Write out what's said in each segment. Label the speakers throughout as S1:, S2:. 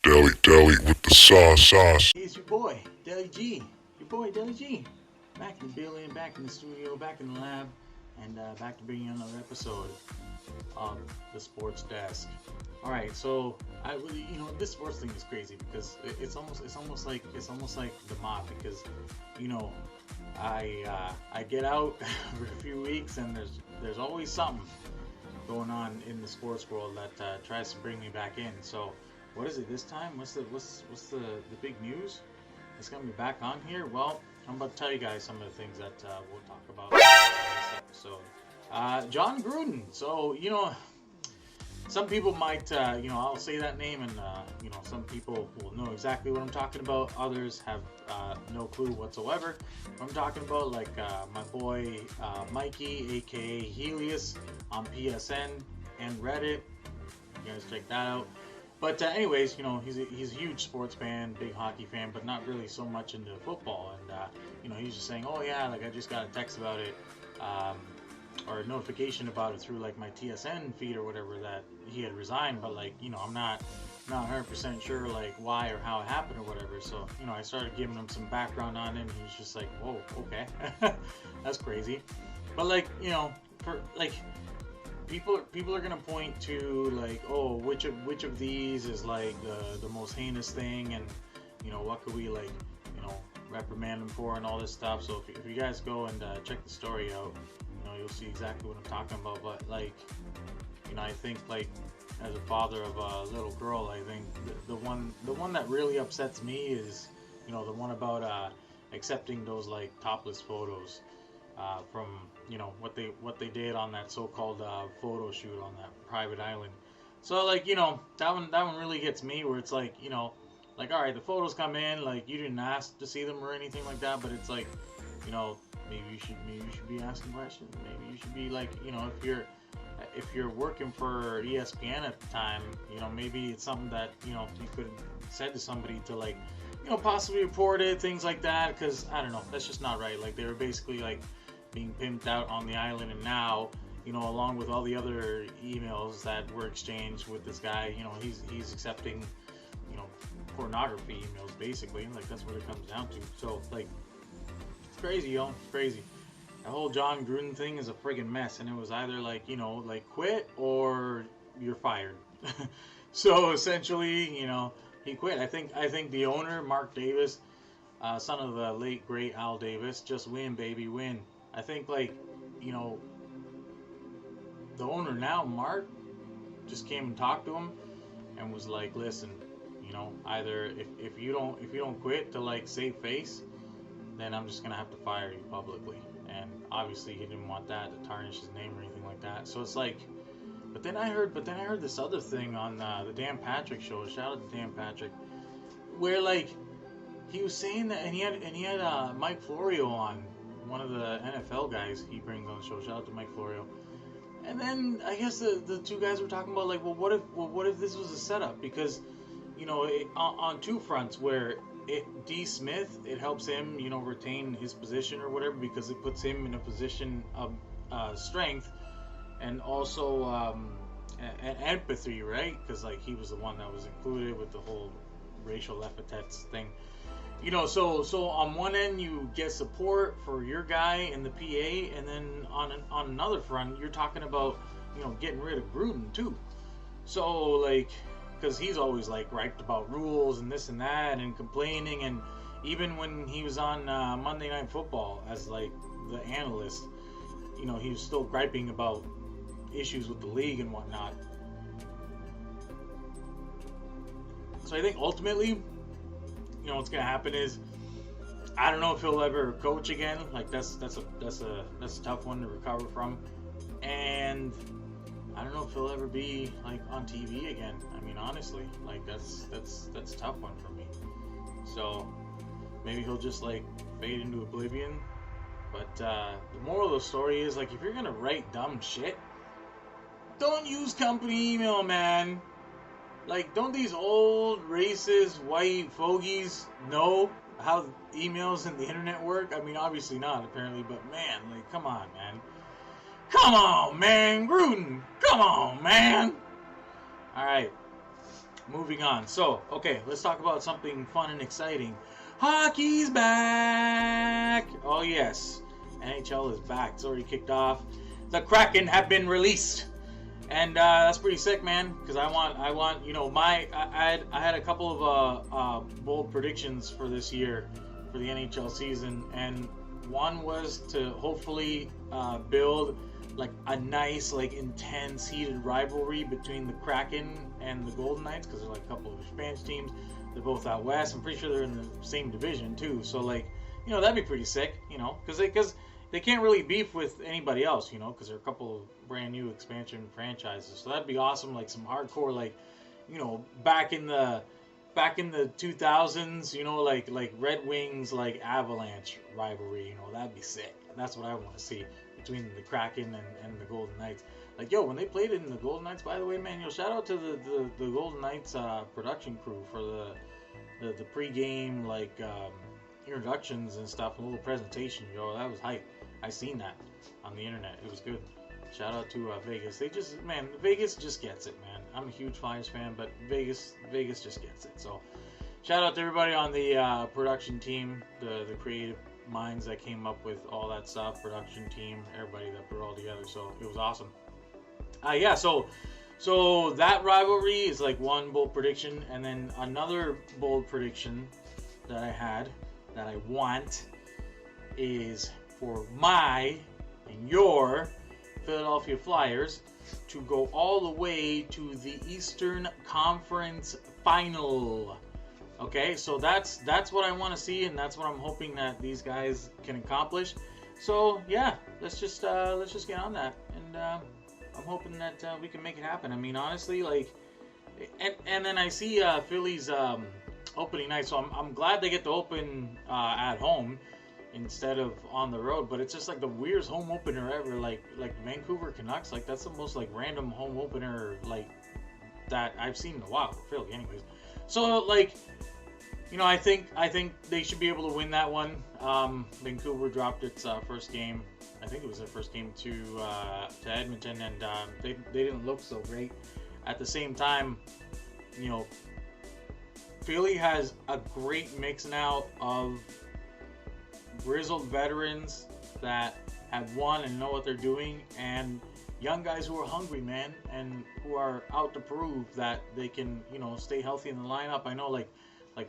S1: Deli with the sauce.
S2: It's your boy, Deli G. Your boy, Deli G. Back in the building, back in the studio, back in the lab, and back to bring you another episode of the Sports Desk. All right, so this sports thing is crazy because it's almost like the mob because I get out for a few weeks and there's always something going on in the sports world that tries to bring me back in. So what is it this time? What's the big news? It's gonna be back on here. Well, I'm about to tell you guys some of the things that we'll talk about in this episode. Jon Gruden. So some people might I'll say that name and some people will know exactly what I'm talking about. Others have no clue whatsoever what I'm talking about, like my boy Mikey, aka Helios, on PSN and Reddit. You guys check that out. But anyways, he's a huge sports fan, big hockey fan, but not really so much into football. And he's just saying, oh yeah, like I just got a text about it, or a notification about it through like my TSN feed or whatever, that he had resigned. But like I'm not 100% sure like why or how it happened or whatever. So I started giving him some background on it, and he's just like, whoa, okay, that's crazy. But like for like. People are gonna point to like, oh, which of these is like the most heinous thing, and what could we like reprimand them for and all this stuff. So if you guys go and check the story out, you'll see exactly what I'm talking about. But like I think like as a father of a little girl, I think the one that really upsets me is the one about accepting those like topless photos from what they did on that so-called photo shoot on that private island. So like that one really gets me, where it's like like, all right, the photos come in, like you didn't ask to see them or anything like that, but it's like maybe you should be asking questions. Maybe you should be like if you're working for ESPN at the time, maybe it's something that you could have said to somebody to like possibly report it, things like that, because I don't know, that's just not right. Like they were basically like being pimped out on the island, and now along with all the other emails that were exchanged with this guy, he's accepting pornography emails, basically. Like that's what it comes down to. So like it's crazy, it's crazy. The whole Jon Gruden thing is a friggin' mess, and it was either like like quit or you're fired. So essentially he quit. I think the owner, Mark Davis, son of the late great Al Davis, just win baby, win. I think like the owner now, Mark, just came and talked to him and was like, listen, either if you don't quit to like save face, then I'm just gonna have to fire you publicly. And obviously he didn't want that to tarnish his name or anything like that. So it's like, but then I heard this other thing on the Dan Patrick show. Shout out to Dan Patrick, where like he was saying that, and he had Mike Florio on, one of the NFL guys he brings on the show. Shout out to Mike Florio. And then I guess the two guys were talking about like, well, what if this was a setup? Because on two fronts, where D. Smith, it helps him retain his position or whatever, because it puts him in a position of strength, and also an empathy, right? Because like he was the one that was included with the whole racial epithets thing. So on one end you get support for your guy in the PA, and then on another front you're talking about getting rid of Gruden too. So like, because he's always like griped about rules and this and that and complaining, and even when he was on Monday Night Football as like the analyst, he was still griping about issues with the league and whatnot. So I think ultimately, what's gonna happen is, I don't know if he'll ever coach again. Like that's a tough one to recover from, and I don't know if he'll ever be like on TV again. I mean, honestly, like that's a tough one for me. So maybe he'll just like fade into oblivion. But the moral of the story is, like, if you're gonna write dumb shit, don't use company email, man. Like, don't these old, racist, white fogies know how emails and the internet work? I mean, obviously not, apparently, but man, like, come on, man. Come on, man, Gruden. Come on, man. All right. moving on. So, okay, let's talk about something fun and exciting. Hockey's back! Oh, yes. NHL is back. It's already kicked off. The Kraken have been released. And that's pretty sick, man. Because I want, you know, I had a couple of bold predictions for this year, for the NHL season, and one was to hopefully build like a nice, like intense, heated rivalry between the Kraken and the Golden Knights, because they're like a couple of Spanish teams. They're both out west. I'm pretty sure they're in the same division too. So like, you know, that'd be pretty sick, you know, because they can't really beef with anybody else, you know, because they're a couple of brand new expansion franchises. So that'd be awesome, like some hardcore, like, you know, back in the 2000s, you know, like Red Wings, like Avalanche rivalry, you know, that'd be sick. That's what I want to see between the Kraken and the Golden Knights. Like, yo, when they played in the Golden Knights, by the way, man, yo, shout out to the Golden Knights production crew for the pregame, like, introductions and stuff, a little presentation, yo, that was hype. I seen that on the internet. It was good. Shout out to Vegas. They just, man, Vegas just gets it, man. I'm a huge Flyers fan, but Vegas just gets it. So, shout out to everybody on the production team, the creative minds that came up with all that stuff, production team, everybody that put it all together. So it was awesome. Yeah. So that rivalry is like one bold prediction, and then another bold prediction that I had that I want is for my and your Philadelphia Flyers to go all the way to the Eastern Conference Final. Okay, so that's what I want to see, and that's what I'm hoping that these guys can accomplish. So yeah, let's just get on that, and I'm hoping that we can make it happen. I mean, honestly, like, and then I see Philly's opening night, so I'm glad they get to open at home instead of on the road. But it's just like the weirdest home opener ever. Like Vancouver Canucks, like that's the most like random home opener like that I've seen in a while for Philly, anyways. So like, you know, I think they should be able to win that one. Vancouver dropped its first game. I think it was their first game to Edmonton, and they didn't look so great. At the same time, you know, Philly has a great mix now of grizzled veterans that have won and know what they're doing, and young guys who are hungry, man, and who are out to prove that they can, you know, stay healthy in the lineup. I know, like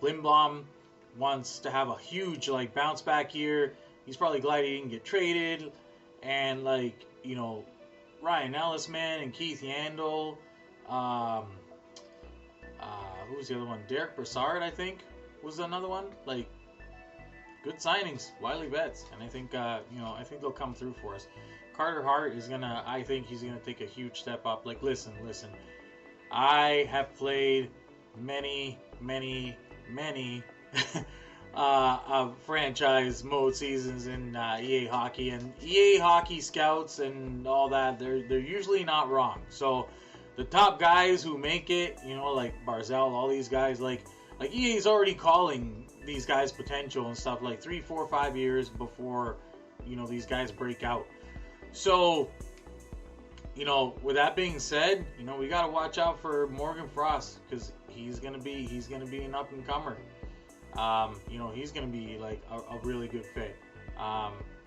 S2: Lindblom wants to have a huge, like, bounce back year. He's probably glad he didn't get traded. And, like, you know, Ryan Ellis, man, and Keith Yandel. Who was the other one? Derek Brassard, I think, was another one. Like, good signings, wily vets, and I think you know, I think they'll come through for us. Carter Hart is gonna, I think he's gonna take a huge step up. Like, listen, I have played many franchise mode seasons in EA Hockey, and EA Hockey scouts and all that, they're usually not wrong. So the top guys who make it, you know, like Barzell, all these guys, like EA's already calling these guys' potential and stuff like 3, 4, 5 years before, you know, these guys break out. So, you know, with that being said, you know, we got to watch out for Morgan Frost, because he's gonna be an up and comer. You know, he's gonna be like a really good fit.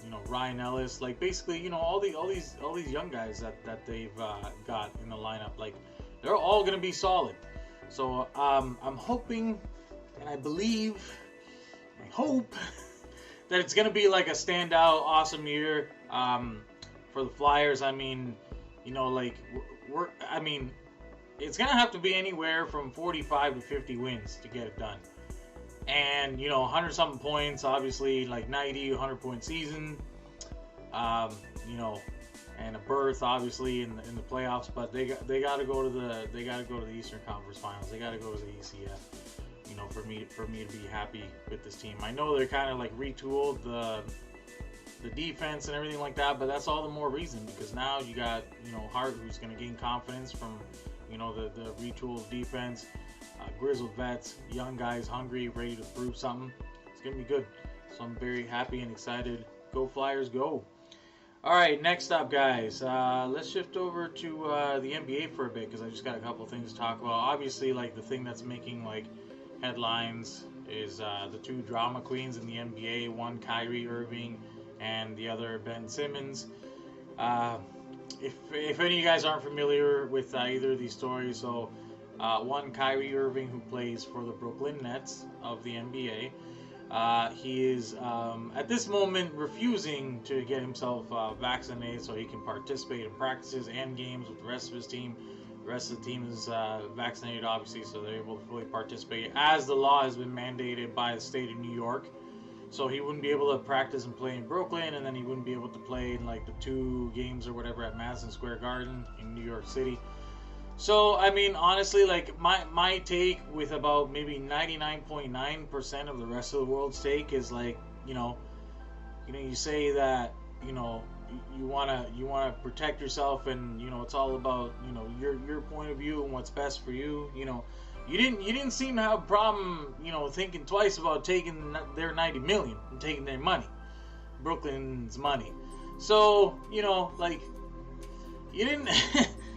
S2: You know, Ryan Ellis, like, basically, you know, all these young guys that they've got in the lineup, like, they're all gonna be solid. So I'm hoping, and I hope that it's gonna be like a standout, awesome year for the Flyers. I mean, you know, like, I mean, it's gonna have to be anywhere from 45 to 50 wins to get it done. And, you know, 100-something points, obviously, like 90, 100-point season, you know, and a berth, obviously, in the playoffs. But they got to go to the Eastern Conference Finals. They got to go to the ECF, you know, for me to be happy with this team. I know they're kind of like retooled the defense and everything like that, but that's all the more reason, because now you got, you know, Hart, who's going to gain confidence from, you know, the retooled defense. Grizzled vets, young guys, hungry, ready to prove something. It's gonna be good. So I'm very happy and excited. Go Flyers, go! All right, next up, guys. Let's shift over to the NBA for a bit because I just got a couple things to talk about. Obviously, like the thing that's making like headlines is the two drama queens in the NBA. One, Kyrie Irving, and the other, Ben Simmons. If any of you guys aren't familiar with either of these stories, so one, Kyrie Irving, who plays for the Brooklyn Nets of the NBA. He is, at this moment, refusing to get himself vaccinated so he can participate in practices and games with the rest of his team. The rest of the team is vaccinated, obviously, so they're able to fully participate, as the law has been mandated by the state of New York. So he wouldn't be able to practice and play in Brooklyn, and then he wouldn't be able to play in, like, the 2 games or whatever at Madison Square Garden in New York City. So, I mean, honestly, like, my take with about maybe 99.9% of the rest of the world's take is, like, you say that, you wanna protect yourself, and, it's all about, your point of view and what's best for you, You didn't seem to have a problem, thinking twice about taking their $90 million and taking their money, Brooklyn's money. So, like, you didn't,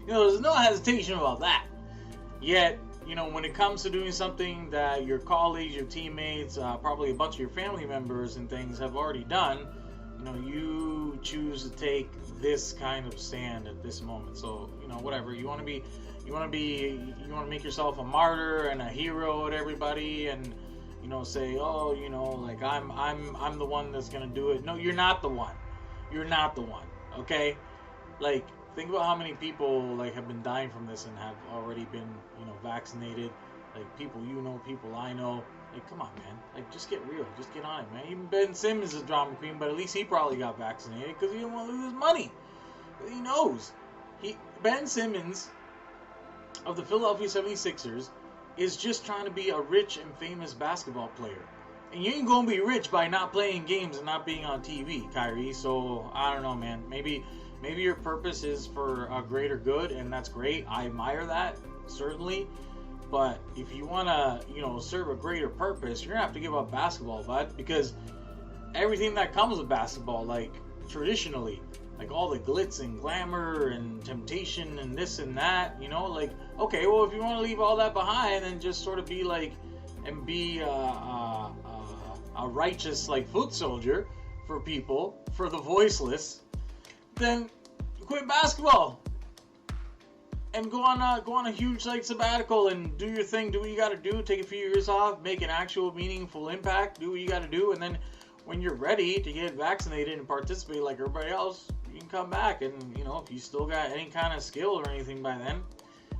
S2: there's no hesitation about that. Yet, when it comes to doing something that your colleagues, your teammates, probably a bunch of your family members and things have already done, you choose to take this kind of stand at this moment. So, whatever, you want to make yourself a martyr and a hero to everybody, and say, oh, like I'm the one that's gonna do it. No, you're not the one. You're not the one. Okay, like think about how many people like have been dying from this and have already been vaccinated. Like people people I know. Like come on, man. Like just get real. Just get on it, man. Even Ben Simmons is a drama queen, but at least he probably got vaccinated because he didn't want to lose his money. He knows. Ben Simmons of the Philadelphia 76ers is just trying to be a rich and famous basketball player. And you ain't gonna be rich by not playing games and not being on TV, Kyrie. So I don't know, man. Maybe your purpose is for a greater good, and that's great. I admire that, certainly. But if you wanna, serve a greater purpose, you're gonna have to give up basketball, bud, because everything that comes with basketball, like traditionally, like all the glitz and glamour and temptation and this and that, like, okay, well, if you want to leave all that behind and just sort of be like, and be a righteous, like, foot soldier for people, for the voiceless, then quit basketball and go on a huge, like, sabbatical and do your thing, do what you got to do, take a few years off, make an actual meaningful impact, do what you got to do, and then when you're ready to get vaccinated and participate like everybody else, you can come back. And if you still got any kind of skill or anything by then,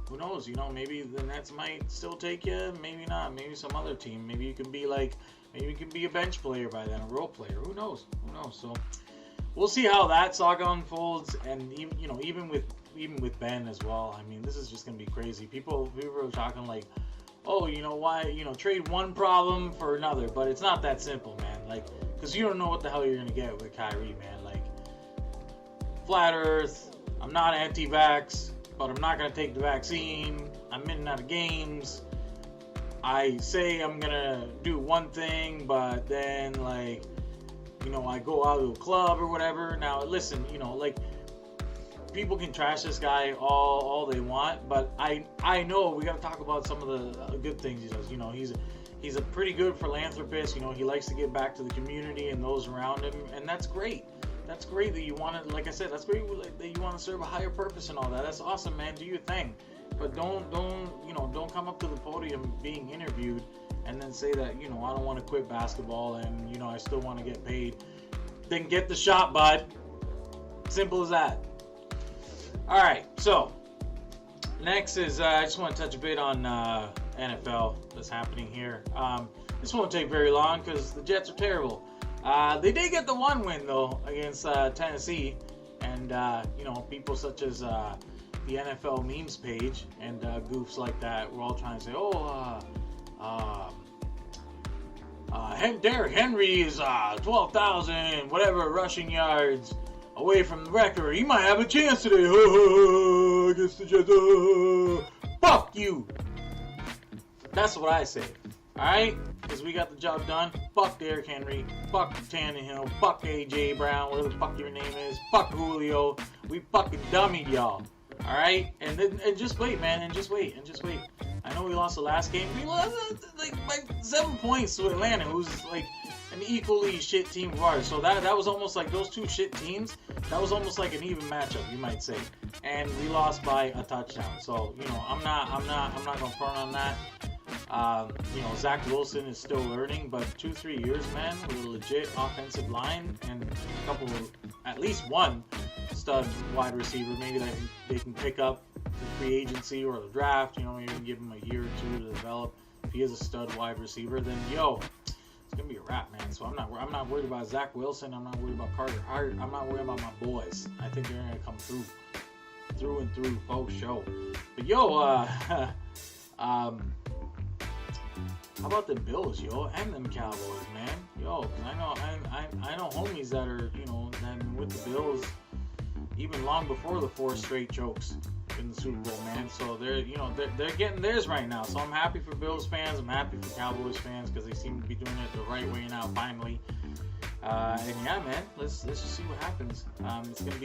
S2: who knows? Maybe the Nets might still take you, maybe not. Maybe some other team. Maybe you can be a bench player by then, a role player. Who knows? So we'll see how that saga unfolds. And even with Ben as well. I mean, this is just gonna be crazy. People are talking like, oh, why, trade one problem for another, but it's not that simple, man. Like, because you don't know what the hell you're gonna get with Kyrie, man. Like, flat Earth. I'm not anti-vax, but I'm not gonna take the vaccine. I'm in and out of games. I say I'm gonna do one thing, but then like, I go out to a club or whatever. Now, listen, like, people can trash this guy all they want, but I know we gotta talk about some of the good things he does. He's a pretty good philanthropist. He likes to give back to the community and those around him, and that's great. That's great that you want to, like I said, that's great that you want to serve a higher purpose and all that. That's awesome, man. Do your thing, but don't come up to the podium being interviewed and then say that I don't want to quit basketball and I still want to get paid. Then get the shot, bud. Simple as that. All right, so next is I just want to touch a bit on NFL that's happening here. This won't take very long because the Jets are terrible. They did get the one win though against Tennessee, and people such as the NFL memes page and goofs like that were all trying to say, Derrick Henry is 12,000 whatever rushing yards away from the record. He might have a chance today against the Jets. Fuck you. That's what I say. Alright? Because we got the job done. Fuck Derrick Henry. Fuck Tannehill. Fuck AJ Brown. Whatever the fuck your name is. Fuck Julio. We fucking dummied y'all. Alright? And just wait, man. And just wait. I know we lost the last game. We lost like 7 points to Atlanta, who's like an equally shit team of ours. So that was almost like those two shit teams. That was almost like an even matchup, you might say. And we lost by a touchdown. So, you know, I'm not gonna front on that. You know, Zach Wilson is still learning, but 2-3 years, man, with a legit offensive line and a couple of, at least one stud wide receiver, maybe that they can pick up the free agency or the draft. You know, maybe give him a year or two to develop. If he is a stud wide receiver, then yo, it's gonna be a wrap, man. So I'm not worried about Zach Wilson. I'm not worried about Carter Hart. I'm not worried about my boys. I think they're gonna come through and through, faux show. But yo, how about the Bills, yo, and them Cowboys, man? Yo, 'cause I know homies that are, you know, that with the Bills even long before the 4 straight chokes in the Super Bowl, man. So they're, you know, they're getting theirs right now. So I'm happy for Bills fans. I'm happy for Cowboys fans because they seem to be doing it the right way now, finally. And yeah, man, let's just see what happens. It's gonna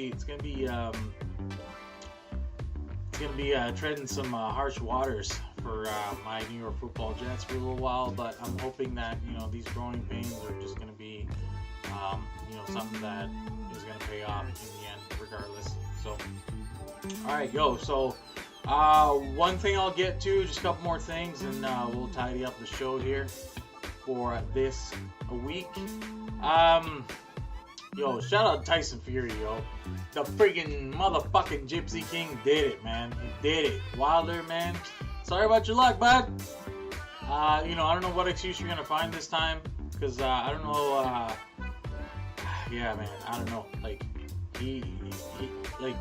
S2: be treading some harsh waters for my New York Football Jets for a little while, but I'm hoping that, you know, these growing pains are just going to be, you know, something that is going to pay off in the end, regardless. So, all right, yo. So, one thing I'll get to, just a couple more things, and we'll tidy up the show here for this week. Yo, shout out Tyson Fury, yo. The freaking motherfucking Gypsy King did it, man. He did it. Wilder, man. Sorry about your luck, bud. You know, I don't know what excuse you're gonna find this time, because I don't know. Yeah, man, I don't know. Like, he like,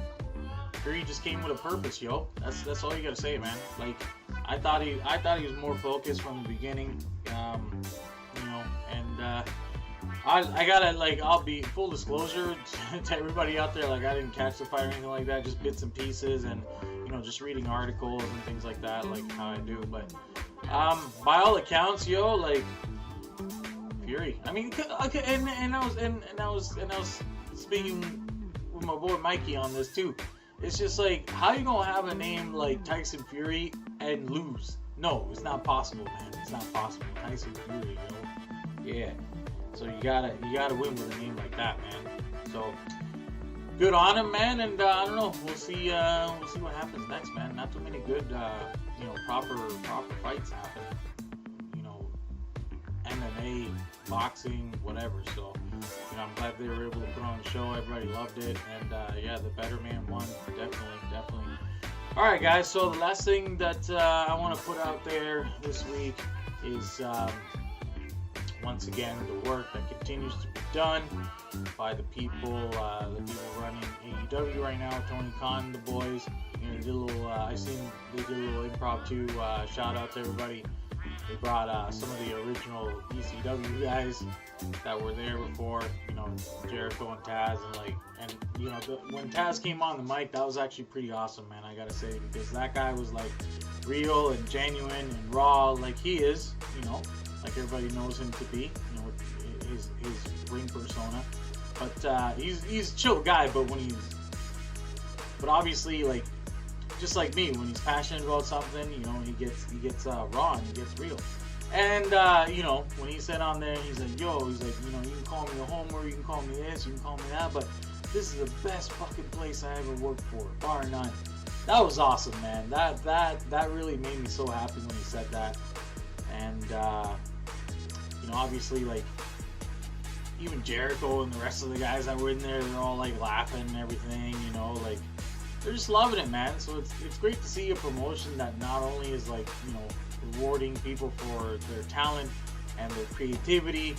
S2: Fury just came with a purpose, yo. That's all you gotta say, man. Like, I thought he was more focused from the beginning. You know, and I gotta, like, I'll be full disclosure to everybody out there. Like, I didn't catch the fight or anything like that. Just bits and pieces, and you know, just reading articles and things like that, like how I do. But by all accounts, yo, like, Fury. I mean, okay, and I was speaking with my boy Mikey on this too. It's just like, how you gonna have a name like Tyson Fury and lose? No, it's not possible, man. It's not possible. Tyson Fury, yo. Yeah. So you gotta win with a name like that, man. So good on him, man. And I don't know. We'll see what happens next, man. Not too many good, you know, proper fights happen. You know, MMA, boxing, whatever. So, you know, I'm glad they were able to put on the show. Everybody loved it, and yeah, the better man won. Definitely. All right, guys. So the last thing that I want to put out there this week is, once again, the work that continues to be done by the people running AEW right now. Tony Khan and the boys. You know, they did a little. I seen they did a little improv too. Shout out to everybody. They brought some of the original ECW guys that were there before. You know, Jericho and Taz, and you know, when Taz came on the mic, that was actually pretty awesome, man. I gotta say, because that guy was like real and genuine and raw, like he is. You know, like everybody knows him to be. You know, his ring persona. But he's a chill guy. But obviously, like, just like me, when he's passionate about something, you know, he gets raw and he gets real. And you know, when he said on there, he's like, yo, he's like, you know, you can call me a homer, you can call me this, you can call me that, but this is the best fucking place I ever worked for, bar none. That was awesome, man. That really made me so happy when he said that. And you know, obviously, like, even Jericho and the rest of the guys that were in there, they're all like laughing and everything, you know, like, they're just loving it, man. So it's great to see a promotion that not only is, like, you know, rewarding people for their talent and their creativity,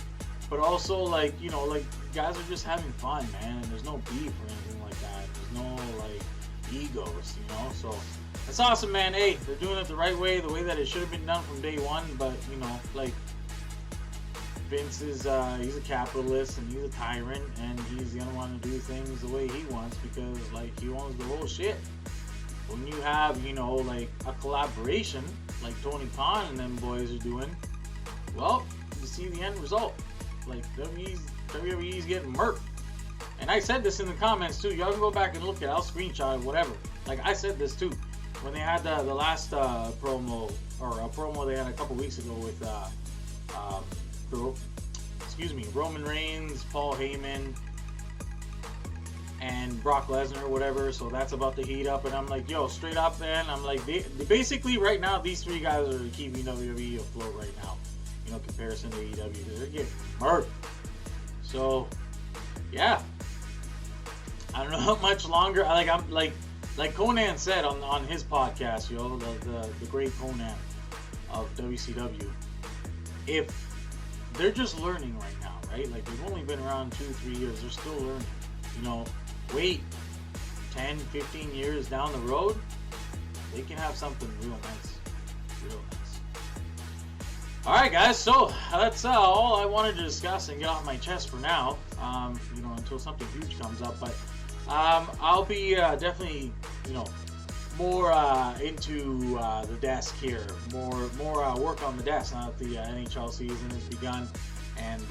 S2: but also, like, you know, like, guys are just having fun, man, and there's no beef or anything like that. There's no, like, egos, you know. So that's awesome, man. Hey, they're doing it the right way, the way that it should have been done from day one. But, you know, like, Vince is he's a capitalist and he's a tyrant, and he's gonna want to do things the way he wants because, like, he owns the whole shit. When you have, you know, like, a collaboration like Tony Khan and them boys are doing, well, you see the end result. Like, WWE's getting murked. And I said this in the comments too. Y'all can go back and look at it. I'll screenshot it, whatever. Like, I said this too. When they had the last promo, or a promo they had a couple weeks ago with, Roman Reigns, Paul Heyman, and Brock Lesnar, whatever. So that's about to heat up. And I'm like, yo, straight up, man. I'm like, basically right now, these three guys are keeping WWE afloat right now. You know, comparison to AEW, because they're getting murdered. So, yeah. I don't know how much longer. Like Conan said on his podcast, yo, the great Conan of WCW. If they're just learning right now, right? Like, they've only been around 2-3 years. They're still learning. You know, wait 10, 15 years down the road, they can have something real nice. Real nice. Alright, guys, so that's all I wanted to discuss and get off my chest for now. You know, until something huge comes up. But I'll be definitely, you know, more into the desk here. More work on the desk now that the NHL season has begun. And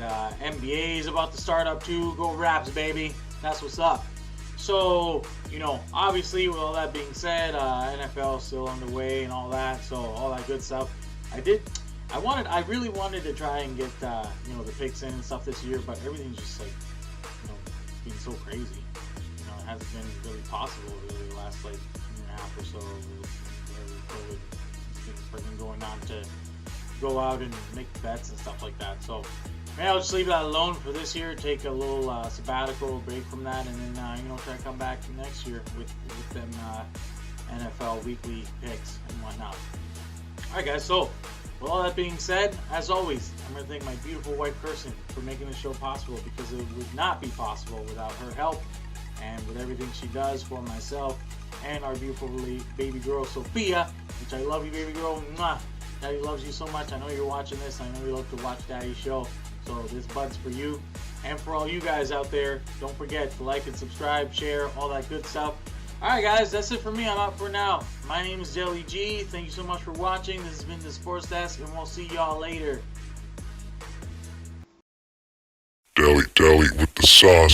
S2: NBA is about to start up too. Go Raps, baby. That's what's up. So, you know, obviously with all that being said, NFL is still underway and all that. So all that good stuff. I really wanted to try and get, you know, the picks in and stuff this year, but everything's just like, you know, being so crazy. You know, it hasn't been really possible really the last like year and a half or so with COVID. It's been going on to go out and make bets and stuff like that. So maybe I'll just leave that alone for this year, take a little sabbatical break from that, and then, you know, try to come back next year with them NFL weekly picks and whatnot. Alright, guys, so with all that being said, as always, I'm going to thank my beautiful wife, Kirsten, for making this show possible, because it would not be possible without her help and with everything she does for myself and our beautiful baby girl, Sophia, which I love you, baby girl. Mwah. Daddy loves you so much. I know you're watching this. I know you love to watch Daddy's show. So this bud's for you. And for all you guys out there, don't forget to like and subscribe, share, all that good stuff. Alright, guys, that's it for me. I'm out for now. My name is Deli G. Thank you so much for watching. This has been the Sports Desk, and we'll see y'all later.
S1: Deli with the sauce.